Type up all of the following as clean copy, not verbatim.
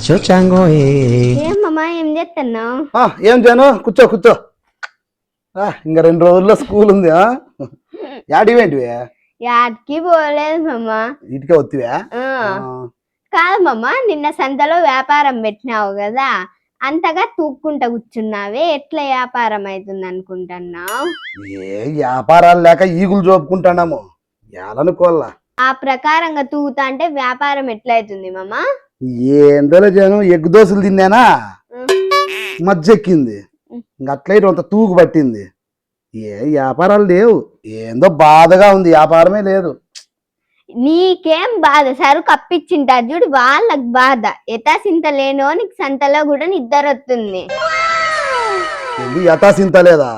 Macho chango ఏమమ్మా ఏం చేస్తున్నావు? ఏం జాను కూర్చో కూర్చో. ఇంకా 2 రోజుల్లో స్కూల్ ఉంది. యాడివేంటివి? యాడికి పోలేదు మమ్మా. ఇటుకే వత్తివా? కాదు మమ్మా, నిన్న సంతలో వ్యాపారం పెట్టినావు కదా, అంతగా తూక్కుంటా కూర్చున్నావే, ఎట్లా వ్యాపారం అవుతుంది అనుకుంటున్నావు? ఏ వ్యాపారాలు లేక ఈగులు జోపుకుంటాము ఏలనుకోవాలా. ఆ ప్రకారంగా తూగుతా అంటే వ్యాపారం ఎట్లయితుంది మమ్మా? ఏందోలే జాను, ఎగ్గు దోశలు తిన్నానా, మజ్జ ఎక్కింది, ఇంక అట్లయితే అంత తూగు పట్టింది. ఏ వ్యాపారాలు లేవు, ఏందో బాధగా ఉంది, వ్యాపారమే లేదు. నీకేం బాధ, సరుకు అప్పించింటా చూడు వాళ్ళకి బాధ. యథాసింత లేనోనికి సంతలో కూడా నిద్ర వస్తుంది. యథాసింత లేదా?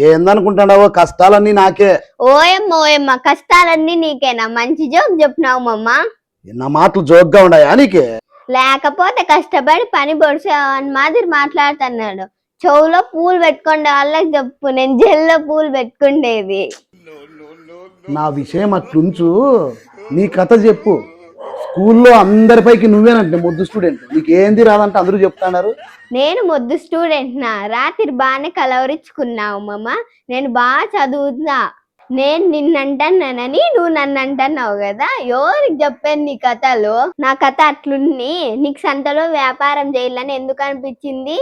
ఏందనుకుంటున్నావో, కష్టాలన్నీ నాకే. ఓయమ్మ కష్టాలన్నీ నీకేనా? మంచి జోక్ చెప్పినావు మమ్మా. నా మాటలు జోక్గా ఉన్నాయా నీకే? లేకపోతే కష్టపడి పని పొడిచావని మాదిరి మాట్లాడుతున్నాడు. చెవులో పూలు పెట్టుకుండే వాళ్ళకి చెప్పు, నేను జెల్లో పూలు పెట్టుకుండేది. నా విషయం అట్లుంచు, నీ కథ చెప్పు. స్కూల్లో అందరిపైకి నువ్వేనంటే మొద్దు స్టూడెంట్, నీకేంది రాదంటే అందరూ చెప్తున్నారు. నేను మొద్దు స్టూడెంట్ నా? రాత్రి బాగానే కలవరించుకున్నావు మమ్మ. నేను బాగా చదువుతున్నా. నేను నిన్నంటున్నానని నువ్వు నన్ను అంటున్నావు కదా, ఎవరికి చెప్పాను నీ కథలు? నా కథ అట్లుంది. నీకు సంతలో వ్యాపారం చేయాలని ఎందుకు అనిపించింది?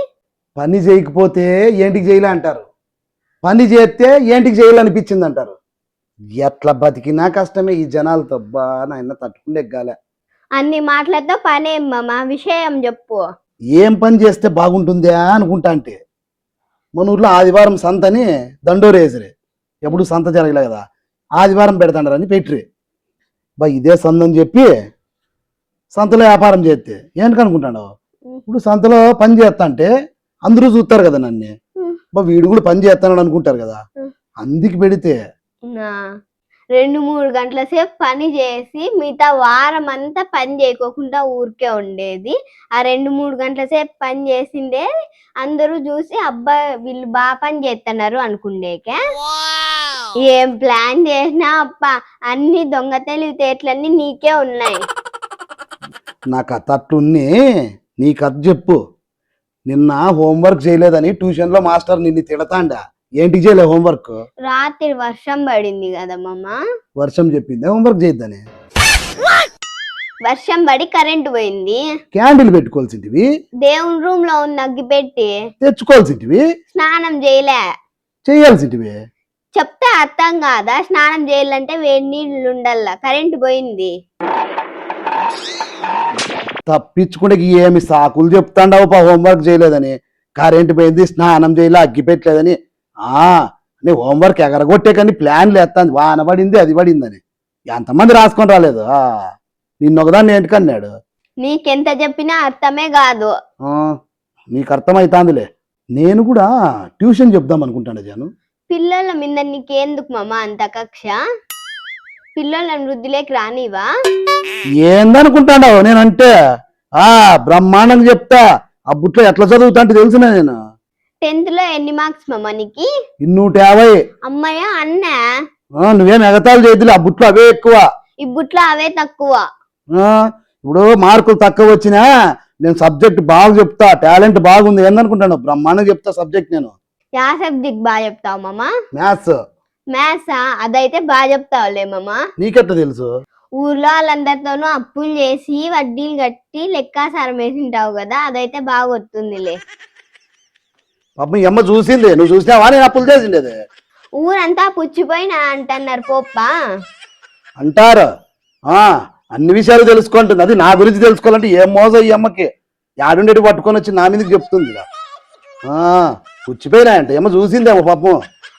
పని చేయకపోతే ఏంటికి చేయాలి అంటారు, పని చేస్తే ఏంటికి చేయాలనిపించింది అంటారు. ఎట్లా బతికినా కష్టమే ఈ జనాలతో. బా నాయన తట్టుకుండే గాలే. అన్ని మాటలతో పనేం మమ్మ, విషయం చెప్పు. ఏం పని చేస్తే బాగుంటుందా అనుకుంటా అంటే, మన ఊర్లో ఆదివారం సంతని దండోరేసరే, ఎప్పుడు సంత జరగలే కదా, ఆదివారం పెడతాండారని పెట్టి బా ఇదే సందని చెప్పి సంతలో వ్యాపారం చేస్తే ఏంటనుకుంటాడు. ఇప్పుడు సంతలో పని చేస్తా అంటే అందరూ చూస్తారు కదా నన్ను, బా వీడు కూడా పని చేస్తానని అనుకుంటారు కదా, అందుకు పెడితే 2-3 గంటల సేపు పని చేసి మిగతా వారం అంతా పని చేయకోకుండా ఊరికే ఉండేది. ఆ 2-3 గంటల సేపు పని చేసిందే అందరూ చూసి అబ్బా వీళ్ళు బాగా పని చేస్తున్నారు అనుకుండేకే. ఏం ప్లాన్ చేసినా అప్ప, అన్ని దొంగ తెలివితేటలన్నీ నీకే ఉన్నాయి. నా కథ అట్లున్ని, నీ కథ చెప్పు. నిన్న హోంవర్క్ చేయలేదని ట్యూషన్లో మాస్టర్ నిన్ను తిడతాండా, ఏంటికి చేయలే హోంవర్క్? రాత్రి వర్షం పడింది కదా మమ్మ. వర్షం చెప్పింది హోంవర్క్ చేయొద్దని? వర్షం పడి కరెంటు పోయింది. క్యాండిల్ పెట్టుకోవాల్సింటివి, దేవుని రూమ్ లో ఉన్న అగ్గి పెట్టి తెచ్చుకోవాల్సింటివి, స్నానం చేయలే, చేయాల్సింటివి. చెప్తే అర్థం కాదా? స్నానం చేయాలంటే వేడి నీళ్ళు ఉండాల, కరెంటు పోయింది. తప్పించుకుంటే ఏమి సాకులు చెప్తాండావు పా, హోంవర్క్ చేయలేదని, కరెంట్ పోయింది, స్నానం చేయలే, అగ్గి పెట్టలేదని. నీ హోంవర్క్ ఎగరగొట్టే కానీ ప్లాన్లు ఎత్తాంది, వాన పడింది అది పడిందని. ఎంతమంది రాసుకొని రాలేదు, నిన్న ఒకదాన్ని ఏంటికన్నాడు. నీకెంత చెప్పినా అర్థమే కాదు. నీకు అర్థమైతాందిలే. నేను కూడా ట్యూషన్ చెప్దాం అనుకుంటాను జాను. పిల్లల మీద నీకెందుకు మామ అంత కక్ష? పిల్లలను వృద్ధిలోకి రానివా? ఏందనుకుంటాడావు నేనంటే? బ్రహ్మాండంగా చెప్తా. ఆ బుట్లో ఎట్లా చదువుతా అంటే తెలిసిన నేను. 10th లో ఎన్ని మార్క్స్ మామ నీకి? 250. అమ్మయ్య అన్న, నువ్వేం ఎగతాలు చేయదులే, ఆ బుట్లో అవే ఎక్కువ, ఈ బుట్లో అవే తక్కువ. ఇప్పుడు మార్కులు తక్కువ వచ్చినా నేను సబ్జెక్ట్ బాగా చెప్తా, టాలెంట్ బాగుంది. ఏందనుకుంటాను, బ్రహ్మాండంగా చెప్తా సబ్జెక్ట్ నేను. యా సబ్జెక్ట్ బాగా చెప్తావు మామ? మ్యాథ్స్. మ్యాథ్సా? అదైతే బాగా చెప్తావులే మామ. నీకెట్లా తెలుసు? ఊర్లో వాళ్ళందరితోనూ అప్పులు చేసి వడ్డీలు కట్టి లెక్కాసారం వేసింటావు కదా, అదైతే బాగా వస్తుందిలే. పాపం ఈ అమ్మ చూసింది, నువ్వు చూసినావా నేను అప్పులు చేసిండేది? ఊరంతా పుచ్చిపోయినా అంటున్నారు పోప్ప. అంటారు. అన్ని విషయాలు తెలుసుకుంటుంది, అది నా గురించి తెలుసుకోవాలంటే ఏం మోజో ఈ అమ్మకి. యాడుండేటి పట్టుకొని వచ్చి నా మీదకి చెప్తుంది. పుచ్చిపోయినా అంటే ఏమో చూసిందేమో పాపం.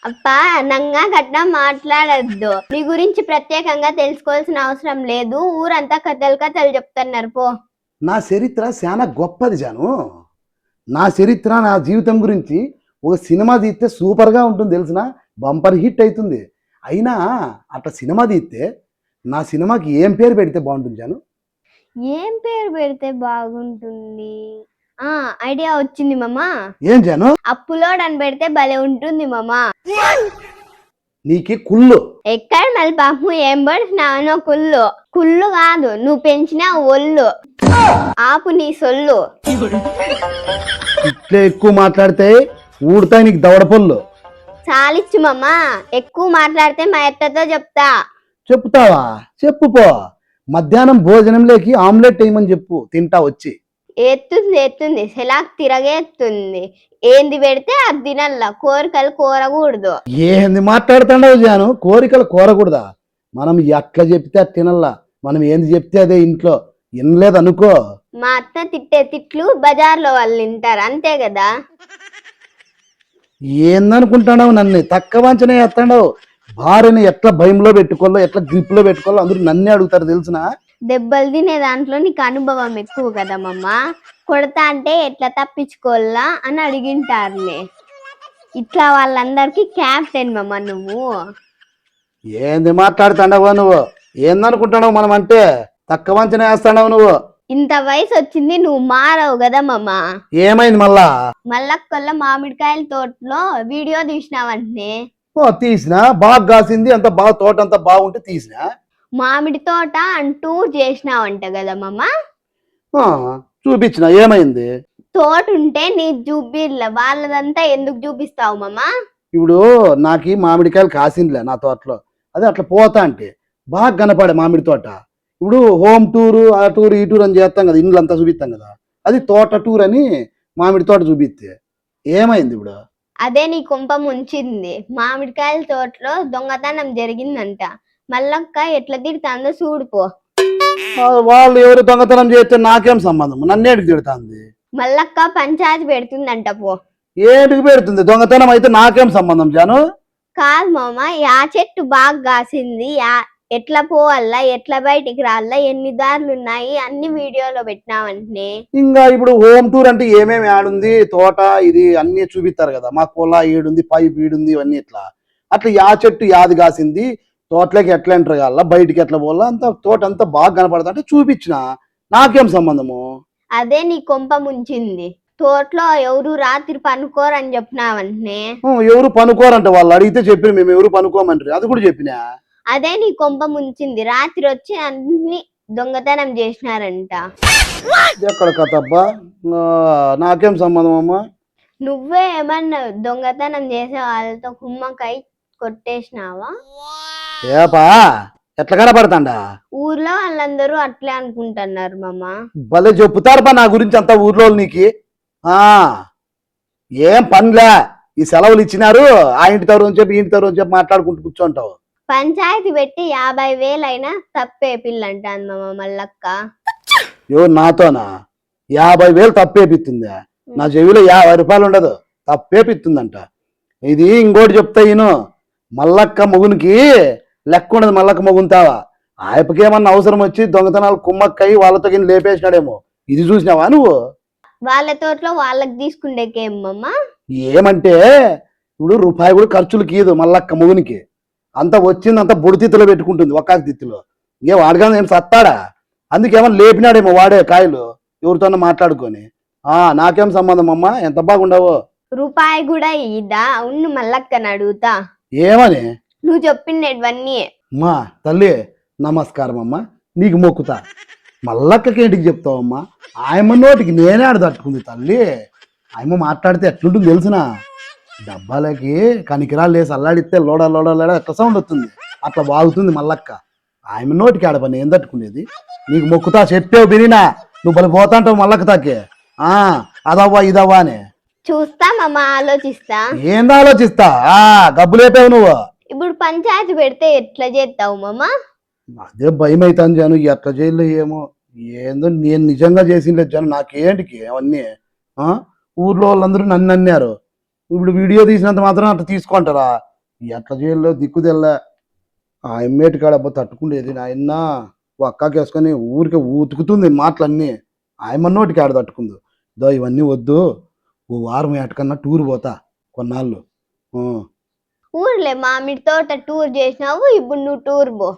అప్పా నంగా గట్లా మాట్లాడద్దు, నీ గురించి ప్రత్యేకంగా తెలుసుకోవాల్సిన అవసరం లేదు. ఊరంతా కథలు కథలు చెప్తున్నారు పో. నా చరిత్ర చాలా గొప్పది జాను. నా చరిత్ర, నా జీవితం గురించి ఒక సినిమా తీస్తే సూపర్గా ఉంటుంది తెలిసిన, బంపర్ హిట్ అవుతుంది. అయినా అట్లా సినిమా తీస్తే నా సినిమాకి ఏం పేరు పెడితే బాగుంటుంది జాను? ఏం పేరు పెడితే బాగుంటుంది? ఐడియా వచ్చింది మామా. ఏం జాను? అప్పులోడ్ అని పెడితే భలే ఉంటుంది మామా. నీకి కుళ్ళు. ఎక్కడ మళ్ళీ పాపం ఏం పడుతున్నావు కుళ్ళు? కుళ్ళు కాదు, నువ్వు పెంచిన ఒళ్ళు. ఆపు నీ సొల్లు. ఇట్లే ఎక్కువ మాట్లాడితే ఊడతాయి నీకు దవడపళ్ళు. చాలిచ్చు మామ, ఎక్కువ మాట్లాడితే మా ఎత్తతో చెప్తా. చెప్తావా? చెప్పుపో. మధ్యాహ్నం భోజనంలోకి ఆమ్లెట్ వేయమని చెప్పు, తింటా వచ్చి. ఎత్తుంది సెలాక్ తిరగేస్తుంది. ఏంది పెడితే అది తినల్లా, కోరికలు కోరకూడదు. ఏంది మాట్లాడుతున్నావు జాను? కోరికలు కోరకూడదా? మనం ఎట్లా చెప్తే అది తినల్లా, మనం ఏంది చెప్తే అదే ఇంట్లో. వినలేదు అనుకో, మా అత్త తిట్టే తిట్లు బజార్లో వాళ్ళు తింటారు, అంతే కదా. ఏందనుకుంటున్నావు? నన్ను తక్కువ వంచనే ఎత్తాడావు. భార్యని ఎట్లా భయంలో పెట్టుకోవాలో, ఎట్లా గ్రిప్ లో పెట్టుకోవాలో అందరూ నన్నే అడుగుతారు తెలుసునా? దెబ్బలు తినే దాంట్లో నీకు అనుభవం ఎక్కువ కదా మమ్మ. కొడతా అంటే ఎట్లా తప్పించుకోవాలా అని అడిగింటారులే. ఇట్లా వాళ్ళందరికీ క్యాప్టెన్ మమ్మ నువ్వు. ఏంది మాట్లాడుతున్నావా నువ్వు? ఏందనుకుంటున్నావు? మనం అంటే తక్కువ వంచనే వేస్తాడావు నువ్వు. ఇంత వయసు వచ్చింది, నువ్వు మారవు కదా మమ్మ. ఏమైంది మళ్ళా? మల్లక్కల్ల మామిడికాయల తోటలో వీడియో తీసినావంటే. ఓ తీసినా, బాగా కాసింది, అంత బాగా తోట అంతా బాగుంటే తీసినా. మామిడి తోట అంటూ చేసినావంట కదా మమ్మ. ఆ, చూపించిన, ఏమైంది? తోట ఉంటే నీకు చూపిల్ల, వాళ్ళదంతా ఎందుకు చూపిస్తావు మమ్మ? ఇప్పుడు నాకు మామిడికాయలు కాసిందిలే నా తోటలో, అదే అట్లా పోతా అంటే బాగా కనపడే మామిడి తోట. ఇప్పుడు హోమ్ టూరు, ఆ టూర్ ఈ టూర్ అని చేస్తాం కదా, ఇండ్లు అంతా చూపిస్తాం కదా, అది తోట టూర్ అని మామిడి తోట చూపిస్తే ఏమైంది ఇప్పుడు? అదే నీ కొంప ముంచింది. మామిడికాయల తోటలో దొంగతనం జరిగిందంట. మల్లక్క ఎట్లా తిడుతుందో చూడుపో. వాళ్ళు ఎవరు దొంగతనం చేస్తే నాకేం సంబంధం? నన్నేటికి తిడుతుంది? మల్లక్క పంచాయతీ పెడుతుందంట పో. ఏటికి పెడుతుంది? దొంగతనం అయితే నాకేం సంబంధం జాను? కాదు మామ, యా చెట్టు బాగా కాసింది, ఎట్లా పోవాలా, ఎట్లా బయటికి రావాలా, ఎన్ని దారులు ఉన్నాయి అన్ని వీడియోలో పెట్టినావంటే. ఇంకా ఇప్పుడు హోమ్ టూర్ అంటే ఏమేమి ఆడుంది, తోట ఇది అన్ని చూపిస్తారు కదా. మా పొల ఈడుంది, పైప్ ఈడుంది, ఇవన్నీ ఇట్లా అట్లా యా చెట్టు యాది కాసింది, తోటలోకి ఎట్లా ఎంటర్ కావాలా, బయటికి ఎట్లా పోవాలా, అంత తోట అంతా బాగా కనపడతా అంటే చూపించిన, నాకేం సంబంధము? అదే నీ కొంప ముంచింది. తోటలో ఎవరు రాత్రి పనుకోరని చెప్పినావంటే. ఎవరు పనుకోరంట, వాళ్ళు అడిగితే చెప్పిన, మేము ఎవరు పనుకోమంటారు, అది కూడా చెప్పినా. అదే నీ కొంప ముంచింది. రాత్రి వచ్చి అన్ని దొంగతనం చేసినారంట. ఎక్కడ కథ అబ్బా? నాకేం సంబంధం అమ్మా? నువ్వే ఏమన్నా దొంగతనం చేసే వాళ్ళతో కుమ్మకై కొట్టేసినావా? ఏపా ఎట్లా కనపడతాండా? ఊర్లో వాళ్ళందరూ అట్లే అనుకుంటున్నారు మామ. భలే చెప్పుతారు బా నా గురించి అంతా ఊర్లో నీకు. ఆ ఏం పనిలే, ఈ సెలవులు ఇచ్చినారు, ఆ ఇంటి తరు అని చెప్పి ఈ ఇంటి తరు అని చెప్పి మాట్లాడుకుంటూ కూర్చుంటావు. పంచాయతీ పెట్టి 50,000 అయినా తప్పే పిల్లంటాను మామ మల్లక్క. ఎవరు నాతోనా? 50,000 తప్పేపిస్తుందా? నా చెవిలో 50 రూపాయలు ఉండదు, తప్పేపిస్తుందంట. ఇది ఇంకోటి చెప్తా ఈను, మల్లక్క మొగునికి లెక్క ఉండదు. మల్లక్క మొగుంతావా, ఆయపకేమన్నా అవసరం వచ్చి దొంగతనాలు కుమ్మక్కయి వాళ్ళతో కింద లేపేసినాడేమో. ఇది చూసినావా నువ్వు? వాళ్ళ తోటలో వాళ్ళకి తీసుకుండేకేమమ్మ. ఏమంటే ఇప్పుడు రూపాయి కూడా ఖర్చులు కీదు మల్లక్క మొగునికి. అంత వచ్చింది అంత బుడితిత్తులో పెట్టుకుంటుంది, ఒక్కాకి తిత్తులో. ఏ వాడగా ఏం సత్తాడా? అందుకేమన్నా లేపినాడేమో వాడే కాయలు ఎవరితోనో మాట్లాడుకొని. నాకేం సంబంధం అమ్మా, ఎంత బాగుండవు. రూపాయి కూడా ఇదా అవును మల్లక్కని అడుగుతా. ఏమని? నువ్వు చెప్పిండేవన్నీ. అమ్మా తల్లి నమస్కారం అమ్మా, నీకు మొక్కుతా. మల్లక్కకి ఏంటికి చెప్తావమ్మా? ఆయమ్మ నోటికి నేనే ఆడ తట్టుకుంది తల్లి. ఆయమ్మ మాట్లాడితే ఎట్లుంటుంది తెలిసిన? డబ్బాలకి కనికిరాలు లేసి అల్లాడితే లోడ లోడ లోడ ఎట్లా సౌండ్ వస్తుంది, అట్లా బాగుతుంది మల్లక్క. ఆయమ్మ నోటికి ఆడ పని ఏం తట్టుకునేది? నీకు మొక్కుతా, చెప్పావు బిరినా, నువ్వు బలి పోతాంటావు మల్లక్క తాకి. అదవ్వా ఇదవ్వా అని చూస్తా మామ, ఆలోచిస్తా. ఏంది ఆలోచిస్తా? గబ్బు లేపావు నువ్వు. ఇప్పుడు పంచాయతీ పెడితే ఎట్లా చేస్తావు మామ? అదే భయం అవుతాను జాను, ఎట్లా జైల్లో ఏమో. ఏందో నేను నిజంగా చేసింది జాను, నాకేంటికి అవన్నీ? ఊర్లో వాళ్ళందరూ నన్ను అన్నారు. ఇప్పుడు వీడియో తీసినంత మాత్రం అట్లా తీసుకుంటారా? ఎట్లా జైల్లో దిక్కుదెల్లా. ఆ ఎమ్మేటి కాడబ్బా తట్టుకుండేది నాయన. అక్కకి వేసుకొని ఊరికే ఉతుకుతుంది మాటలన్నీ. ఆయమ్మ నోటికి ఆడ తట్టుకుంది. దో ఇవన్నీ వద్దు, ఓ వారం ఎటకన్నా టూర్ పోతా కొన్నాళ్ళు. ఊర్లే మామిడి తోట టూర్ చేసినావు, ఇప్పుడు నువ్వు టూర్ పో.